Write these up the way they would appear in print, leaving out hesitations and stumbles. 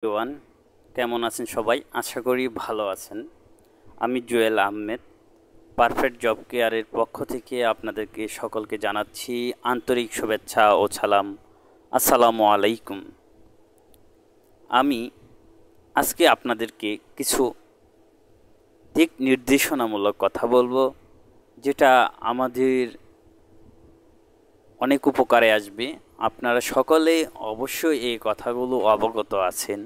Everyone, কেমন আছেন সবাই? আশা করি ভালো আছেন। আমি জুয়েল আহমেদ, পারফেক্ট জব কেয়ারের পক্ষ থেকে আপনাদেরকে সকলকে জানাচ্ছি আন্তরিক শুভেচ্ছা ও সালাম। আসসালামু আলাইকুম। আমি আজকে আপনাদেরকে কিছু দিক নির্দেশনামূলক কথা বলবো, যেটা আমাদের অনেক উপকারে আসবে। আপনারা সকলে অবশ্যই এই কথাগুলো অবগত আছেন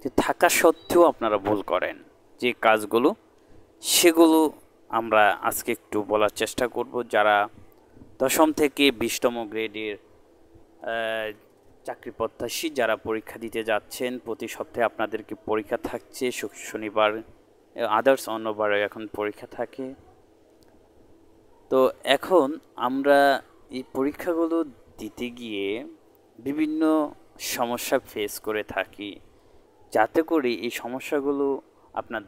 যে থাকা সত্ত্বেও আপনারা ভুল করেন যে কাজগুলো, সেগুলো আমরা আজকে একটু বলার চেষ্টা করব। যারা দশম থেকে 20তম গ্রেডের চাকরি প্রত্যাশী, যারা পরীক্ষা দিতে যাচ্ছেন, প্রতি সপ্তাহে আপনাদেরকে পরীক্ষা থাকছে, শনিবার আদার্স অন্যবারে এখন পরীক্ষা থাকে। তো এখন আমরা এই পরীক্ষাগুলো দিতে গিয়ে বিভিন্ন সমস্যা ফেস করে থাকি। যাতে করে এই সমস্যাগুলো আপনার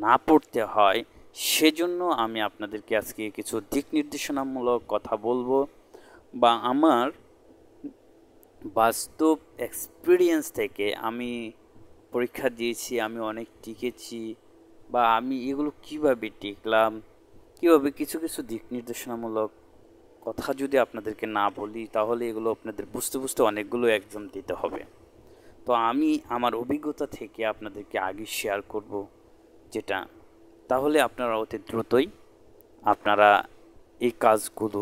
না পড়তে হয়, সেজন্য আমি আপনাদেরকে আজকে কিছু দিক নির্দেশনামূলক কথা বলবো, বা আমার বাস্তব এক্সপিরিয়েন্স থেকে আমি পরীক্ষা দিয়েছি, আমি অনেক টিকেছি, বা আমি এগুলো কিভাবে টিকলাম, কিভাবে কিছু কিছু দিক নির্দেশনামূলক কথা যদি আপনাদেরকে না বলি, তাহলে এগুলো আপনাদের বুঝতে বুঝতে অনেকগুলো এক্সাম দিতে হবে। তো আমি আমার অভিজ্ঞতা থেকে আপনাদেরকে আগে শেয়ার করব যেটা, তাহলে আপনারা অতি দ্রুতই আপনারা এই কাজগুলো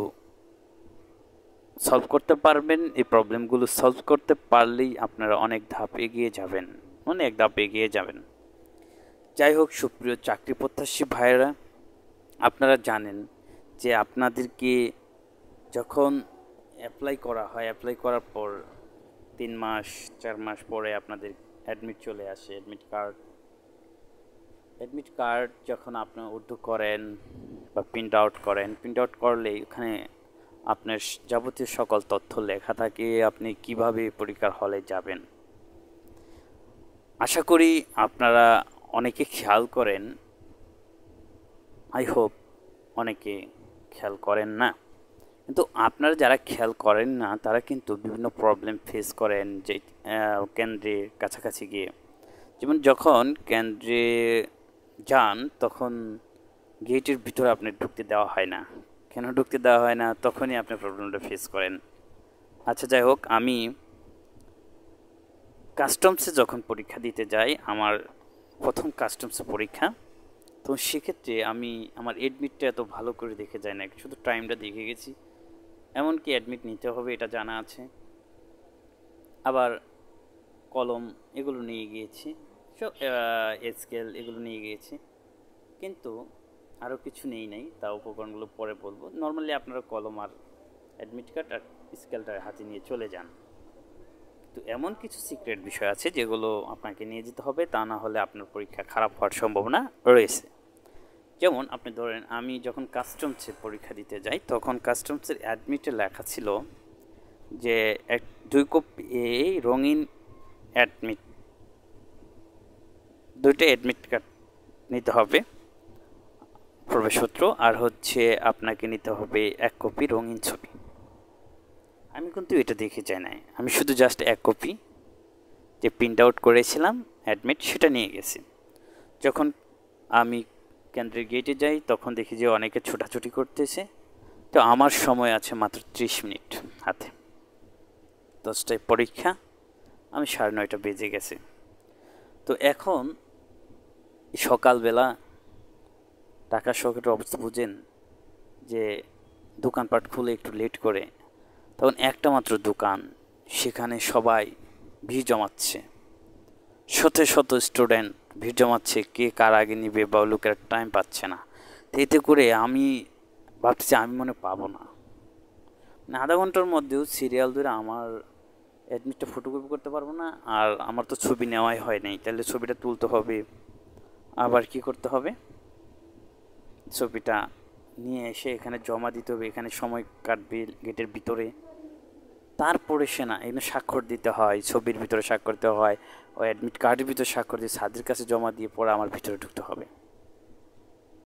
সলভ করতে পারবেন। এই প্রবলেমগুলো সলভ করতে পারলেই আপনারা অনেক ধাপ এগিয়ে যাবেন, অনেক ধাপ এগিয়ে যাবেন। যাই হোক, সুপ্রিয় চাকরি প্রত্যাশী ভাইয়েরা, আপনারা জানেন যে আপনাদেরকে যখন অ্যাপ্লাই করা হয়, অ্যাপ্লাই করার পর 3 মাস 4 মাস পরে আপনাদের অ্যাডমিট চলে আসে, অ্যাডমিট কার্ড যখন আপনি উর্দু করেন বা প্রিন্ট আউট করেন, প্রিন্ট আউট করলে ওখানে আপনার যাবতীয় সকল তথ্য লেখা থাকে, আপনি কিভাবে পরীক্ষার হলে যাবেন। আশা করি আপনারা অনেকে খেয়াল করেন, আই হোপ অনেকে খেয়াল করেন না। কিন্তু আপনারা যারা খেয়াল করেন না, তারা কিন্তু বিভিন্ন প্রবলেম ফেস করেন যে কেন্দ্রের কাছাকাছি গিয়ে। যেমন যখন কেন্দ্রে যান, তখন গেটের ভিতরে আপনি ঢুকতে দেওয়া হয় না। কেন ঢুকতে দেওয়া হয় না? তখনই আপনি প্রবলেমটা ফেস করেন। আচ্ছা, যাই হোক, আমি কাস্টমসে যখন পরীক্ষা দিতে যাই, আমার প্রথম কাস্টমসে পরীক্ষা, তো সেক্ষেত্রে আমি আমার অ্যাডমিটটা এত ভালো করে দেখে যাই না, শুধু টাইমটা দেখে গেছি। এমনকি অ্যাডমিট নিতে হবে এটা জানা আছে, আবার কলম এগুলো নিয়ে গিয়েছি, সব স্কেল এগুলো নিয়ে গিয়েছি, কিন্তু আরও কিছু নেই নাই। তা উপকরণগুলো পরে বলবো। নর্মালি আপনারা কলম আর অ্যাডমিট কার্ড আর স্কেলটা হাতে নিয়ে চলে যান। তো এমন কিছু সিক্রেট বিষয় আছে যেগুলো আপনাকে নিয়ে যেতে হবে, তা না হলে আপনার পরীক্ষা খারাপ হওয়ার সম্ভাবনা রয়েছে। যেমন আপনি ধরেন, আমি যখন কাস্টমসে পরীক্ষা দিতে যাই, তখন কাস্টমসের অ্যাডমিটে লেখা ছিল যে 2 কপি রঙিন অ্যাডমিট, 2টা অ্যাডমিট কার্ড নিতে হবে, প্রবেশপত্র, আর হচ্ছে আপনাকে নিতে হবে 1 কপি রঙিন ছবি। আমি কিন্তু এটা দেখে যাই নাই, আমি শুধু জাস্ট 1 কপি যে প্রিন্ট আউট করেছিলাম অ্যাডমিট, সেটা নিয়ে গেছি। যখন আমি কেন্দ্রের গেটে যাই, তখন দেখি যে অনেকে ছোটাছুটি করতেছে। তো আমার সময় আছে মাত্র 30 মিনিট হাতে, 10টায় পরীক্ষা, আমি 9:30 বেজে গেছে। তো এখন সকালবেলা ঢাকা শহরের অবস্থা বুঝেন, যে দোকানপাট খুলে একটু লেট করে, তখন একটা মাত্র দোকান, সেখানে সবাই ভিড় জমাচ্ছে, শত শত স্টুডেন্ট ভিড় জমাচ্ছে, কে কার আগে নিবে বা লোকের টাইম পাচ্ছে না। তো এতে করে আমি ভাবতেছি আমি মনে পাবো না, মানে আধা ঘন্টার মধ্যেও সিরিয়াল ধরে আমার অ্যাডমিটটা ফটোকপি করতে পারবো না। আর আমার তো ছবি নেওয়াই হয় নাই, তাহলে ছবিটা তুলতে হবে, আবার কি করতে হবে, ছবিটা নিয়ে এসে এখানে জমা দিতে হবে, এখানে সময় কাটবে গেটের ভিতরে, তারপরে সে না এখানে স্বাক্ষর দিতে হয়, ছবির ভিতরে স্বাক্ষর দিতে হয়, ও অ্যাডমিট কার্ডের ভিতরে স্বাক্ষর দিয়ে স্যারদের কাছে জমা দিয়ে পরে আমার ভিতরে ঢুকতে হবে।